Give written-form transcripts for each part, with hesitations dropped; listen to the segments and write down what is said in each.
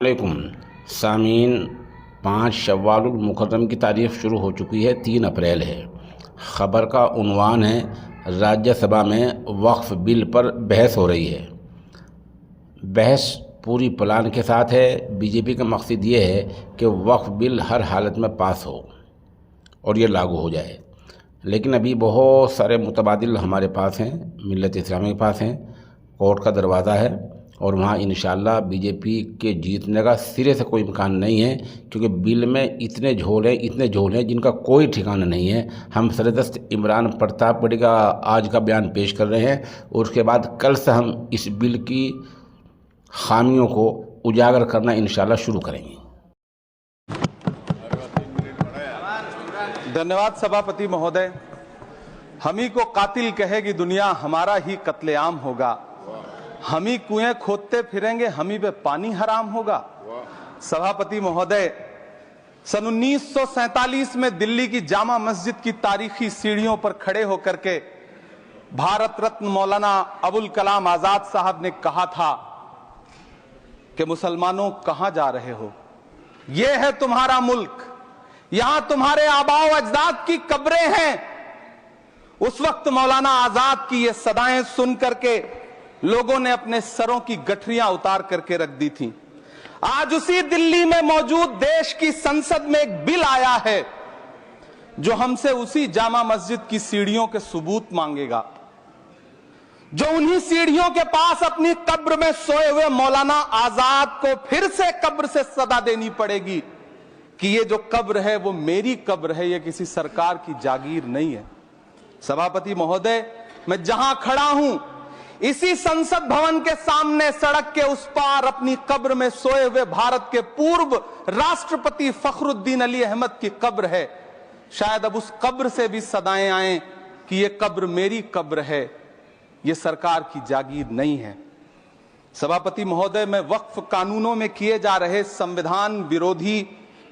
वालेकुम सामीन। 5 शव्वालुल मुहर्रम की तारीख़ शुरू हो चुकी है, 3 अप्रैल है। ख़बर का उन्वान है राज्यसभा में वक्फ़ बिल पर बहस हो रही है। बहस पूरी प्लान के साथ है। बीजेपी का मकसद ये है कि वक्फ़ बिल हर हालत में पास हो और ये लागू हो जाए। लेकिन अभी बहुत सारे मुतबादिल हमारे पास हैं, मिल्लत इस्लामी के पास हैं, कोर्ट का दरवाज़ा है और वहाँ इंशाअल्लाह बीजेपी के जीतने का सिरे से कोई इम्कान नहीं है, क्योंकि बिल में इतने झोल हैं जिनका कोई ठिकाना नहीं है। हम सदस्य इमरान प्रतापगढ़ी का आज का बयान पेश कर रहे हैं और उसके बाद कल से हम इस बिल की खामियों को उजागर करना इंशाअल्लाह शुरू करेंगे। धन्यवाद सभापति महोदय। हम ही को कातिल कहेगी दुनिया, हमारा ही कत्लेआम होगा। हम ही कुएं खोदते फिरेंगे, हम ही पे पानी हराम होगा। सभापति महोदय, सन 1947 में दिल्ली की जामा मस्जिद की तारीखी सीढ़ियों पर खड़े होकर के भारत रत्न मौलाना अबुल कलाम आजाद साहब ने कहा था कि मुसलमानों कहां जा रहे हो, यह है तुम्हारा मुल्क, यहां तुम्हारे आबाओ अजदाद की कब्रें हैं। उस वक्त मौलाना आजाद की ये सदाएं सुन करके लोगों ने अपने सरों की गठरियां उतार करके रख दी थी। आज उसी दिल्ली में मौजूद देश की संसद में एक बिल आया है जो हमसे उसी जामा मस्जिद की सीढ़ियों के सबूत मांगेगा, जो उन्हीं सीढ़ियों के पास अपनी कब्र में सोए हुए मौलाना आजाद को फिर से कब्र से सदा देनी पड़ेगी कि ये जो कब्र है वो मेरी कब्र है, ये किसी सरकार की जागीर नहीं है। सभापति महोदय, मैं जहां खड़ा हूं इसी संसद भवन के सामने सड़क के उस पार अपनी कब्र में सोए हुए भारत के पूर्व राष्ट्रपति फखरुद्दीन अली अहमद की कब्र है। शायद अब उस कब्र से भी सदाएं आए कि ये कब्र मेरी कब्र है, ये सरकार की जागीर नहीं है। सभापति महोदय, मैं वक्फ कानूनों में किए जा रहे संविधान विरोधी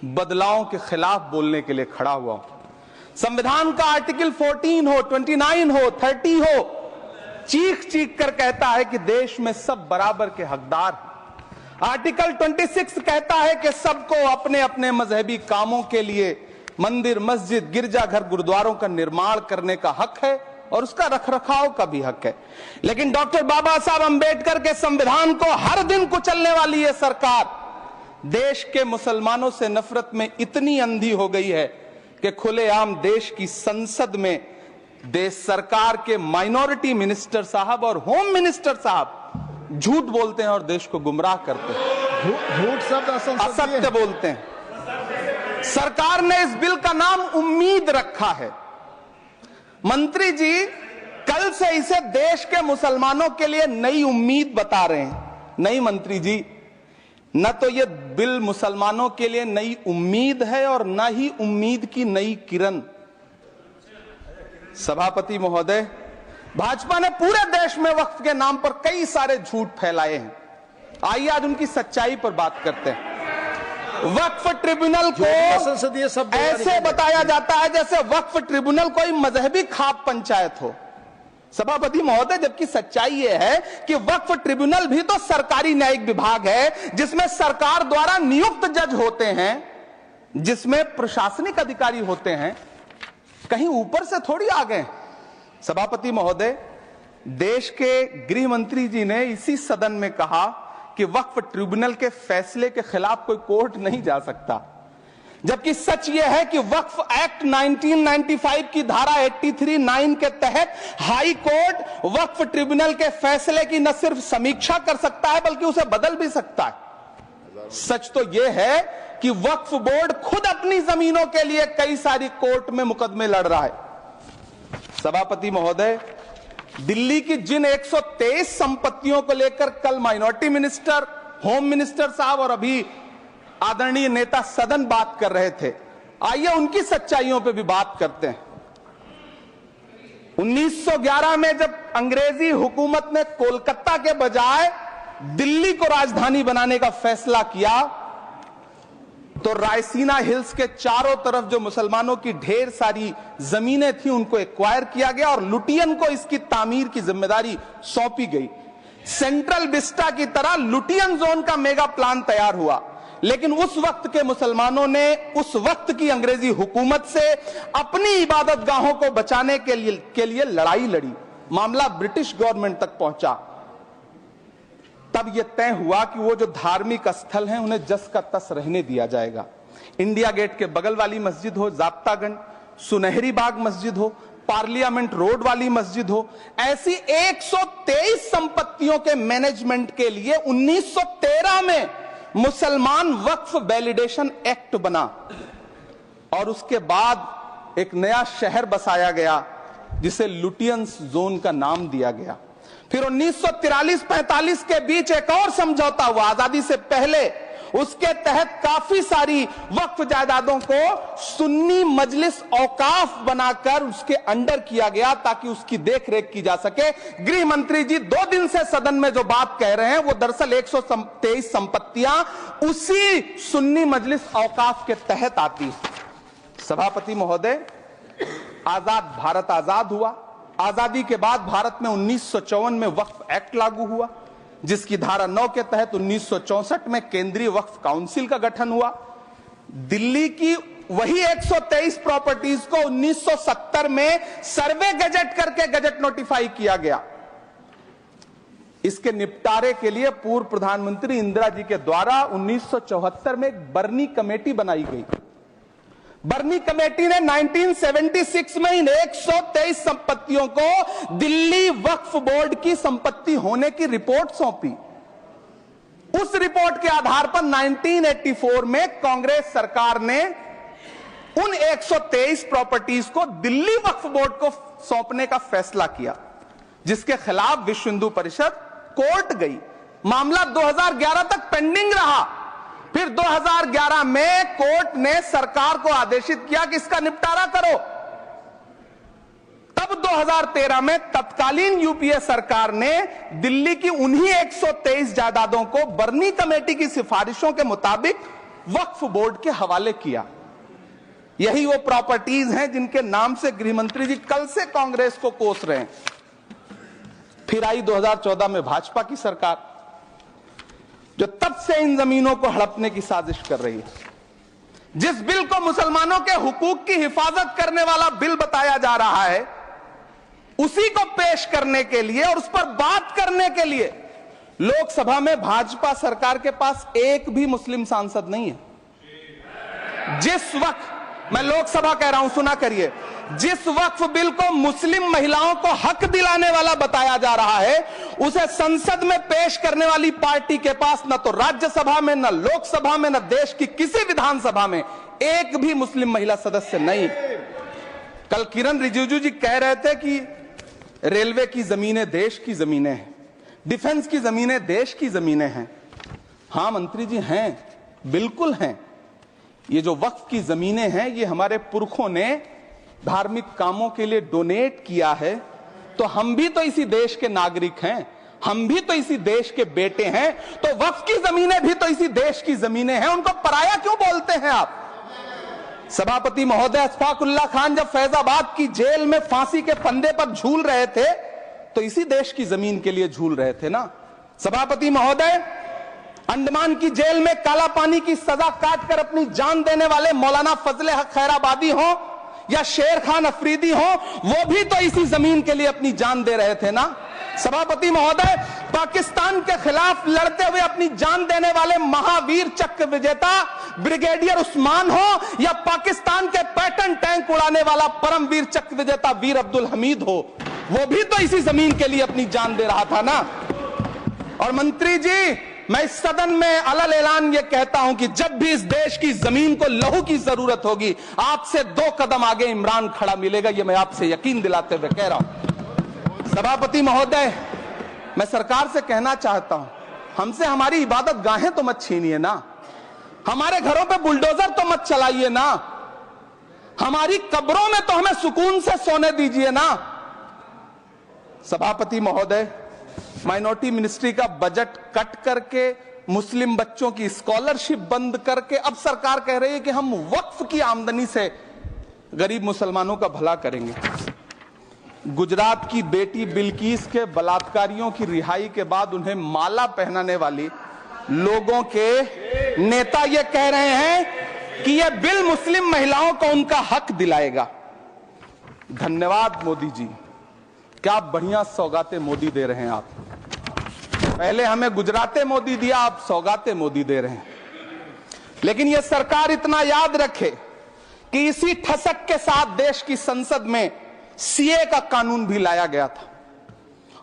बदलावों के खिलाफ बोलने के लिए खड़ा हुआ हूं। संविधान का आर्टिकल 14 हो, 29 हो, 30 हो, चीख चीख कर कहता है कि देश में सब बराबर के हकदार हैं। आर्टिकल 26 कहता है कि सबको अपने अपने मजहबी कामों के लिए मंदिर, मस्जिद, गिरजाघर, गुरुद्वारों का निर्माण करने का हक है और उसका रखरखाव का भी हक है। लेकिन डॉक्टर बाबा साहब अंबेडकर के संविधान को हर दिन कुचलने वाली यह सरकार देश के मुसलमानों से नफरत में इतनी अंधी हो गई है कि खुलेआम देश की संसद में देश सरकार के माइनॉरिटी मिनिस्टर साहब और होम मिनिस्टर साहब झूठ बोलते हैं और देश को गुमराह करते हैं, झूठ शब्द असत्य बोलते हैं। सरकार ने इस बिल का नाम उम्मीद रखा है। मंत्री जी कल से इसे देश के मुसलमानों के लिए नई उम्मीद बता रहे हैं। नहीं मंत्री जी, न तो यह बिल मुसलमानों के लिए नई उम्मीद है और न ही उम्मीद की नई किरण। सभापति महोदय, भाजपा ने पूरे देश में वक्फ के नाम पर कई सारे झूठ फैलाए हैं। आइए आज उनकी सच्चाई पर बात करते हैं। वक्फ ट्रिब्यूनल को ऐसे बताया जाता है जैसे वक्फ ट्रिब्यूनल कोई मजहबी खाप पंचायत हो। सभापति महोदय, जबकि सच्चाई यह है कि वक्फ ट्रिब्यूनल भी तो सरकारी न्यायिक विभाग है जिसमें सरकार द्वारा नियुक्त जज होते हैं, जिसमें प्रशासनिक अधिकारी होते हैं, कहीं ऊपर से थोड़ी आ गए। सभापति महोदय, देश के गृह मंत्री जी ने इसी सदन में कहा कि वक्फ ट्रिब्यूनल के फैसले के खिलाफ कोई कोर्ट नहीं जा सकता, जबकि सच यह है कि वक्फ एक्ट 1995 की धारा 83(9) के तहत हाई कोर्ट वक्फ ट्रिब्यूनल के फैसले की न सिर्फ समीक्षा कर सकता है बल्कि उसे बदल भी सकता है। सच तो यह है कि वक्फ बोर्ड खुद अपनी जमीनों के लिए कई सारी कोर्ट में मुकदमे लड़ रहा है। सभापति महोदय, दिल्ली की जिन 123 संपत्तियों को लेकर कल माइनॉरिटी मिनिस्टर, होम मिनिस्टर साहब और अभी आदरणीय नेता सदन बात कर रहे थे, आइए उनकी सच्चाइयों पे भी बात करते हैं। 1911 में जब अंग्रेजी हुकूमत ने कोलकाता के बजाय दिल्ली को राजधानी बनाने का फैसला किया तो रायसीना हिल्स के चारों तरफ जो मुसलमानों की ढेर सारी जमीनें थी उनको एक्वायर किया गया और लुटियन को इसकी तामीर की जिम्मेदारी सौंपी गई। सेंट्रल विस्टा की तरह लुटियन जोन का मेगा प्लान तैयार हुआ, लेकिन उस वक्त के मुसलमानों ने उस वक्त की अंग्रेजी हुकूमत से अपनी इबादत गाहों को बचाने के लिए लड़ाई लड़ी। मामला ब्रिटिश गवर्नमेंट तक पहुंचा। तब यह तय हुआ कि वो जो धार्मिक स्थल हैं उन्हें जस का तस रहने दिया जाएगा। इंडिया गेट के बगल वाली मस्जिद हो, जाप्तागंज, सुनहरी बाग मस्जिद हो, पार्लियामेंट रोड वाली मस्जिद हो, ऐसी 123 संपत्तियों के मैनेजमेंट के लिए 1913 में मुसलमान वक्फ वैलिडेशन एक्ट बना और उसके बाद एक नया शहर बसाया गया जिसे लुटियंस जोन का नाम दिया गया। फिर 1943-45 के बीच एक और समझौता हुआ आजादी से पहले, उसके तहत काफी सारी वक्फ जायदादों को सुन्नी मजलिस औकाफ बनाकर उसके अंडर किया गया ताकि उसकी देखरेख की जा सके। गृह मंत्री जी 2 दिन से सदन में जो बात कह रहे हैं वो दरअसल 123 संपत्तियां उसी सुन्नी मजलिस औकाफ के तहत आती। सभापति महोदय, आजाद भारत आजाद हुआ। आजादी के बाद भारत में 1954 में वक्फ एक्ट लागू हुआ, जिसकी धारा 9 के तहत 1964 में केंद्रीय वक्फ काउंसिल का गठन हुआ। दिल्ली की वही 123 प्रॉपर्टीज को 1970 में सर्वे गजट करके गजट नोटिफाई किया गया। इसके निपटारे के लिए पूर्व प्रधानमंत्री इंदिरा जी के द्वारा 1974 में एक बर्नी कमेटी बनाई गई। बर्नी कमेटी ने 1976 में इन 123 संपत्तियों को दिल्ली वक्फ बोर्ड की संपत्ति होने की रिपोर्ट सौंपी। उस रिपोर्ट के आधार पर 1984 में कांग्रेस सरकार ने उन 123 प्रॉपर्टीज को दिल्ली वक्फ बोर्ड को सौंपने का फैसला किया, जिसके खिलाफ विश्व हिंदू परिषद कोर्ट गई। मामला 2011 तक पेंडिंग रहा। फिर 2011 में कोर्ट ने सरकार को आदेशित किया कि इसका निपटारा करो। तब 2013 में तत्कालीन यूपीए सरकार ने दिल्ली की उन्हीं 123 जायदादों को बर्नी कमेटी की सिफारिशों के मुताबिक वक्फ बोर्ड के हवाले किया। यही वो प्रॉपर्टीज हैं जिनके नाम से गृहमंत्री जी कल से कांग्रेस को कोस रहे हैं। फिर आई 2014 में भाजपा की सरकार, जो तब से इन जमीनों को हड़पने की साजिश कर रही है। जिस बिल को मुसलमानों के हुकूक की हिफाजत करने वाला बिल बताया जा रहा है, उसी को पेश करने के लिए और उस पर बात करने के लिए लोकसभा में भाजपा सरकार के पास एक भी मुस्लिम सांसद नहीं है। जिस वक्त, मैं लोकसभा कह रहा हूं, सुना करिए, जिस वक्फ बिल को मुस्लिम महिलाओं को हक दिलाने वाला बताया जा रहा है, उसे संसद में पेश करने वाली पार्टी के पास न तो राज्यसभा में, न लोकसभा में, न देश की किसी विधानसभा में एक भी मुस्लिम महिला सदस्य नहीं। कल किरण रिजिजू जी कह रहे थे कि रेलवे की जमीनें देश की जमीनें हैं, डिफेंस की जमीनें देश की जमीनें हैं। हां मंत्री जी, हैं, बिल्कुल हैं। ये जो वक्फ की जमीनें हैं, ये हमारे पुरखों ने धार्मिक कामों के लिए डोनेट किया है, तो हम भी तो इसी देश के नागरिक हैं, हम भी तो इसी देश के बेटे हैं, तो वक्फ की जमीनें भी तो इसी देश की जमीनें हैं। उनको पराया क्यों बोलते हैं आप? सभापति महोदय, अशफाकुल्ला खान जब फैजाबाद की जेल में फांसी के फंदे पर झूल रहे थे, तो इसी देश की जमीन के लिए झूल रहे थे ना। सभापति महोदय, अंडमान की जेल में काला पानी की सजा काटकर अपनी जान देने वाले मौलाना फजले हक खैराबादी हो या शेर खान अफरीदी हो, वो भी तो इसी जमीन के लिए अपनी जान दे रहे थे ना। सभापति महोदय, पाकिस्तान के खिलाफ लड़ते हुए अपनी जान देने वाले महावीर चक्र विजेता ब्रिगेडियर उस्मान हो या पाकिस्तान के पैटर्न टैंक उड़ाने वाला परमवीर चक्र विजेता वीर अब्दुल हमीद हो, वो भी तो इसी जमीन के लिए अपनी जान दे रहा था ना। और मंत्री जी, मैं इस सदन में अलल ऐलान ये कहता हूं कि जब भी इस देश की जमीन को लहू की जरूरत होगी, आपसे 2 कदम आगे इमरान खड़ा मिलेगा। ये मैं आपसे यकीन दिलाते हुए कह रहा हूं। सभापति महोदय, मैं सरकार से कहना चाहता हूं, हमसे हमारी इबादत गाहें तो मत छीनिए ना, हमारे घरों पे बुलडोजर तो मत चलाइए ना, हमारी कब्रों में तो हमें सुकून से सोने दीजिए ना। सभापति महोदय, माइनॉरिटी मिनिस्ट्री का बजट कट करके, मुस्लिम बच्चों की स्कॉलरशिप बंद करके अब सरकार कह रही है कि हम वक्फ की आमदनी से गरीब मुसलमानों का भला करेंगे। गुजरात की बेटी बिल्किस के बलात्कारियों की रिहाई के बाद उन्हें माला पहनाने वाली लोगों के नेता ये कह रहे हैं कि यह बिल मुस्लिम महिलाओं को उनका हक दिलाएगा। धन्यवाद मोदी जी, क्या बढ़िया सौगातें मोदी दे रहे हैं आप। पहले हमें गुजराते मोदी दिया, आप सौगाते मोदी दे रहे हैं। लेकिन यह सरकार इतना याद रखे कि इसी ठसक के साथ देश की संसद में सीए का कानून भी लाया गया था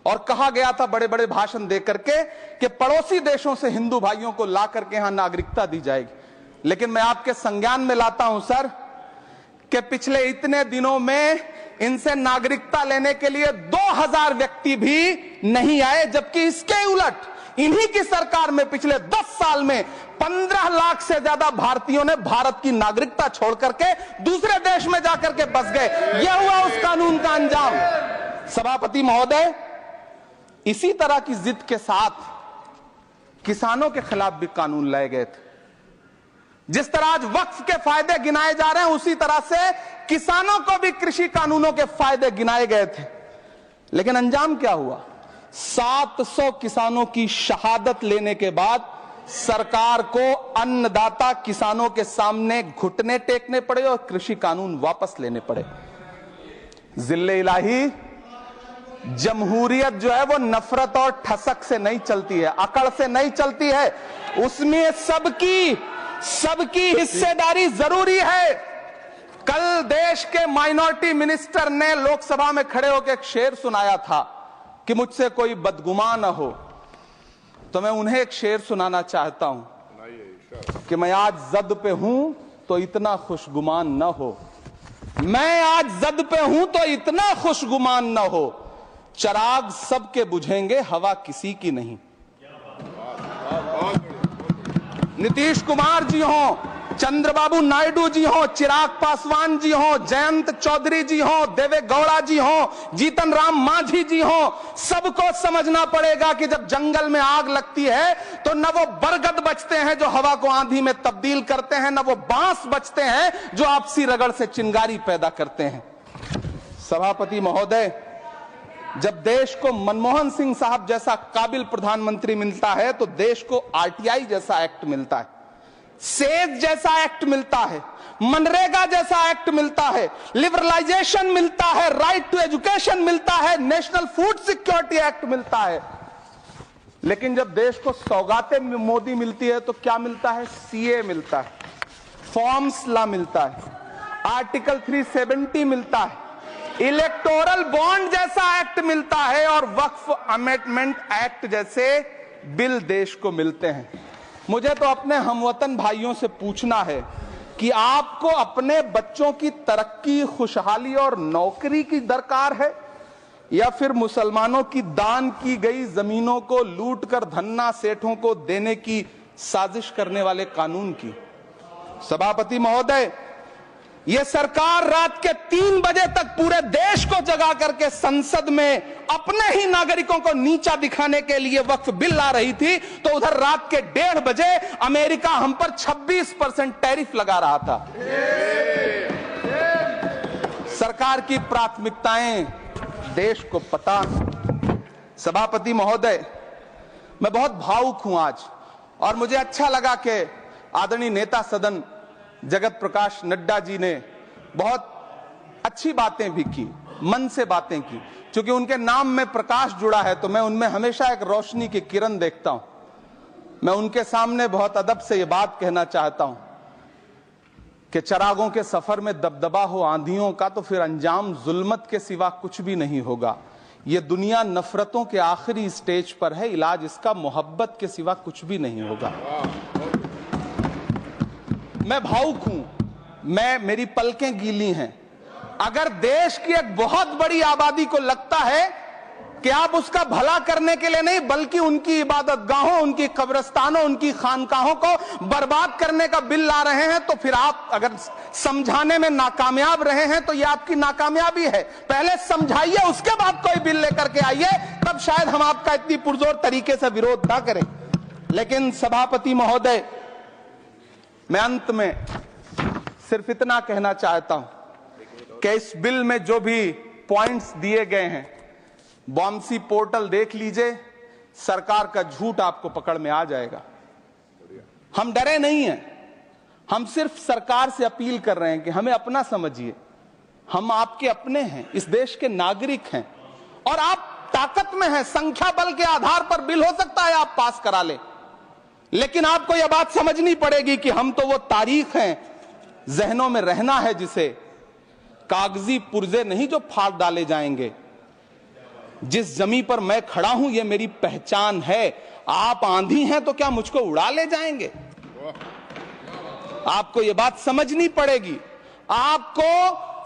और कहा गया था बड़े बड़े भाषण देकर के कि पड़ोसी देशों से हिंदू भाइयों को ला करके यहां नागरिकता दी जाएगी। लेकिन मैं आपके संज्ञान में लाता हूं सर कि पिछले इतने दिनों में इनसे नागरिकता लेने के लिए 2000 व्यक्ति भी नहीं आए, जबकि इसके उलट इन्हीं की सरकार में पिछले 10 साल में 15 लाख से ज्यादा भारतीयों ने भारत की नागरिकता छोड़ करके दूसरे देश में जाकर के बस गए। यह हुआ उस कानून का अंजाम। सभापति महोदय, इसी तरह की जिद के साथ किसानों के खिलाफ भी कानून लाए गए थे। जिस तरह आज वक्फ के फायदे गिनाए जा रहे हैं, उसी तरह से किसानों को भी कृषि कानूनों के फायदे गिनाए गए थे। लेकिन अंजाम क्या हुआ? 700 किसानों की शहादत लेने के बाद सरकार को अन्नदाता किसानों के सामने घुटने टेकने पड़े और कृषि कानून वापस लेने पड़े। जिल्ले इलाही, जमहूरियत जो है वो नफरत और ठसक से नहीं चलती है, अकड़ से नहीं चलती है, उसमें सबकी हिस्सेदारी जरूरी है। कल देश के माइनॉरिटी मिनिस्टर ने लोकसभा में खड़े होकर एक शेर सुनाया था कि मुझसे कोई बदगुमान न हो, तो मैं उन्हें एक शेर सुनाना चाहता हूं कि मैं आज जद पे हूं तो इतना खुशगुमान न हो, मैं आज जद पे हूं तो इतना खुशगुमान न हो, चराग सबके बुझेंगे हवा किसी की नहीं। नीतीश कुमार जी हो, चंद्रबाबू नायडू जी हो, चिराग पासवान जी हो, जयंत चौधरी जी हो, देवे गौड़ा जी हो, जीतन राम मांझी जी हो, सबको समझना पड़ेगा कि जब जंगल में आग लगती है तो न वो बरगद बचते हैं जो हवा को आंधी में तब्दील करते हैं, न वो बांस बचते हैं जो आपसी रगड़ से चिंगारी पैदा करते हैं। सभापति महोदय, जब देश को मनमोहन सिंह साहब जैसा काबिल प्रधानमंत्री मिलता है तो देश को आरटीआई जैसा एक्ट मिलता है, सेज जैसा एक्ट मिलता है, मनरेगा जैसा एक्ट मिलता है, लिबरलाइजेशन मिलता है, राइट टू एजुकेशन मिलता है, नेशनल फूड सिक्योरिटी एक्ट मिलता है। लेकिन जब देश को सौगातें मोदी मिलती है तो क्या मिलता है? सीए मिलता है, फॉर्म्स लॉ मिलता है, आर्टिकल 370 मिलता है, इलेक्टोरल बॉन्ड जैसा एक्ट मिलता है और वक्फ अमेंडमेंट एक्ट जैसे बिल देश को मिलते हैं। मुझे तो अपने हमवतन भाइयों से पूछना है कि आपको अपने बच्चों की तरक्की, खुशहाली और नौकरी की दरकार है या फिर मुसलमानों की दान की गई जमीनों को लूट कर धन्ना सेठों को देने की साजिश करने वाले कानून की? सभापति महोदय, यह सरकार रात के 3 बजे तक पूरे देश को जगा करके संसद में अपने ही नागरिकों को नीचा दिखाने के लिए वक्फ बिल ला रही थी, तो उधर रात के 1:30 बजे अमेरिका हम पर 26% टैरिफ लगा रहा था। सरकार की प्राथमिकताएं देश को पता। सभापति महोदय, मैं बहुत भावुक हूं आज और मुझे अच्छा लगा कि आदरणीय नेता सदन जगत प्रकाश नड्डा जी ने बहुत अच्छी बातें भी की, मन से बातें की। क्योंकि उनके नाम में प्रकाश जुड़ा है तो मैं उनमें हमेशा एक रोशनी की किरण देखता हूं। मैं उनके सामने बहुत अदब से ये बात कहना चाहता हूं कि चरागों के सफर में दबदबा हो आंधियों का तो फिर अंजाम जुल्मत के सिवा कुछ भी नहीं होगा। ये दुनिया नफरतों के आखिरी स्टेज पर है, इलाज इसका मोहब्बत के सिवा कुछ भी नहीं होगा। मैं भावुक हूं, मेरी पलकें गीली हैं। अगर देश की एक बहुत बड़ी आबादी को लगता है कि आप उसका भला करने के लिए नहीं बल्कि उनकी इबादतगाहों, उनकी कब्रिस्तानों, उनकी खानकाहों को बर्बाद करने का बिल ला रहे हैं, तो फिर आप अगर समझाने में नाकामयाब रहे हैं तो यह आपकी नाकामयाबी है। पहले समझाइए, उसके बाद कोई बिल लेकर के आइए, तब शायद हम आपका इतनी पुरजोर तरीके से विरोध ना करें। लेकिन सभापति महोदय, मैं अंत में सिर्फ इतना कहना चाहता हूं कि इस बिल में जो भी पॉइंट्स दिए गए हैं, बॉम्सी पोर्टल देख लीजिए, सरकार का झूठ आपको पकड़ में आ जाएगा। हम डरे नहीं हैं, हम सिर्फ सरकार से अपील कर रहे हैं कि हमें अपना समझिए, हम आपके अपने हैं, इस देश के नागरिक हैं और आप ताकत में हैं। संख्या बल के आधार पर बिल हो सकता है आप पास करा ले, लेकिन आपको यह बात समझनी पड़ेगी कि हम तो वो तारीख हैं, जहनों में रहना है जिसे, कागजी पुर्जे नहीं जो फाड़ डाले जाएंगे। जिस जमीन पर मैं खड़ा हूं ये मेरी पहचान है। आप आंधी हैं तो क्या मुझको उड़ा ले जाएंगे? आपको यह बात समझनी पड़ेगी। आपको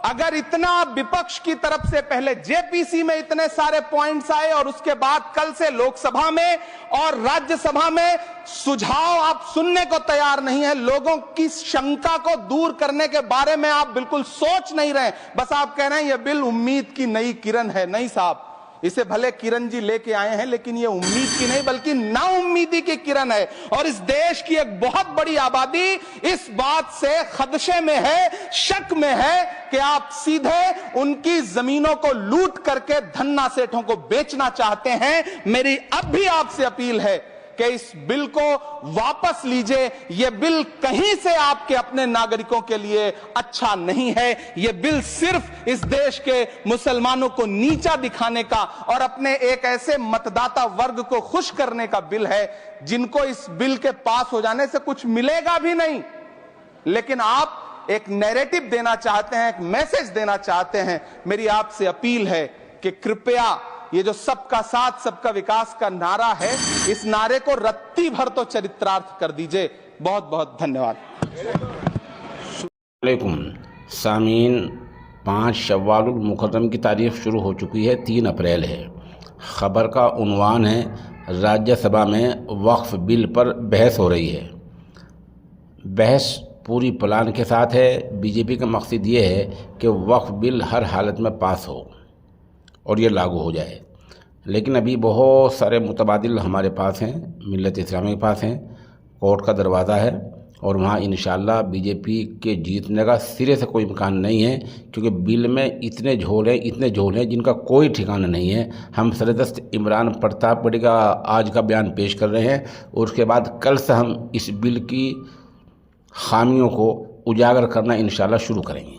अगर इतना विपक्ष की तरफ से पहले जेपीसी में इतने सारे पॉइंट्स आए और उसके बाद कल से लोकसभा में और राज्यसभा में सुझाव आप सुनने को तैयार नहीं है, लोगों की शंका को दूर करने के बारे में आप बिल्कुल सोच नहीं रहे, बस आप कह रहे हैं यह बिल उम्मीद की नई किरण है। नहीं साहब, इसे भले किरण जी लेके आए हैं, लेकिन ये उम्मीद की नहीं बल्कि नाउम्मीदी की किरण है। और इस देश की एक बहुत बड़ी आबादी इस बात से खदशे में है, शक में है कि आप सीधे उनकी जमीनों को लूट करके धन्ना सेठों को बेचना चाहते हैं। मेरी अब भी आपसे अपील है कि इस बिल को वापस लीजिए। यह बिल कहीं से आपके अपने नागरिकों के लिए अच्छा नहीं है। यह बिल सिर्फ इस देश के मुसलमानों को नीचा दिखाने का और अपने एक ऐसे मतदाता वर्ग को खुश करने का बिल है जिनको इस बिल के पास हो जाने से कुछ मिलेगा भी नहीं। लेकिन आप एक नैरेटिव देना चाहते हैं, एक मैसेज देना चाहते हैं। मेरी आपसे अपील है कि कृपया ये जो सबका साथ सबका विकास का नारा है, इस नारे को रत्ती भर तो चरित्रार्थ कर दीजिए। बहुत बहुत धन्यवाद। वालेकुम सामीन, 5 शव्वालुल मुकर्रम की तारीख शुरू हो चुकी है, 3 अप्रैल है। खबर का उन्वान है राज्यसभा में वक्फ बिल पर बहस हो रही है। बहस पूरी प्लान के साथ है। बीजेपी का मकसद ये है कि वक्फ बिल हर हालत में पास हो और ये लागू हो जाए। लेकिन अभी बहुत सारे मुतबादिल हमारे पास हैं, मिल्लत इस्लामी के पास हैं, कोर्ट का दरवाज़ा है और वहाँ इंशाअल्लाह बीजेपी के जीतने का सिरे से कोई इम्कान नहीं है, क्योंकि बिल में इतने झोल हैं जिनका कोई ठिकाना नहीं है। हम सरदस्त इमरान प्रतापगढ़ी का आज का बयान पेश कर रहे हैं और उसके बाद कल से हम इस बिल की खामियों को उजागर करना इंशाअल्लाह शुरू करेंगे।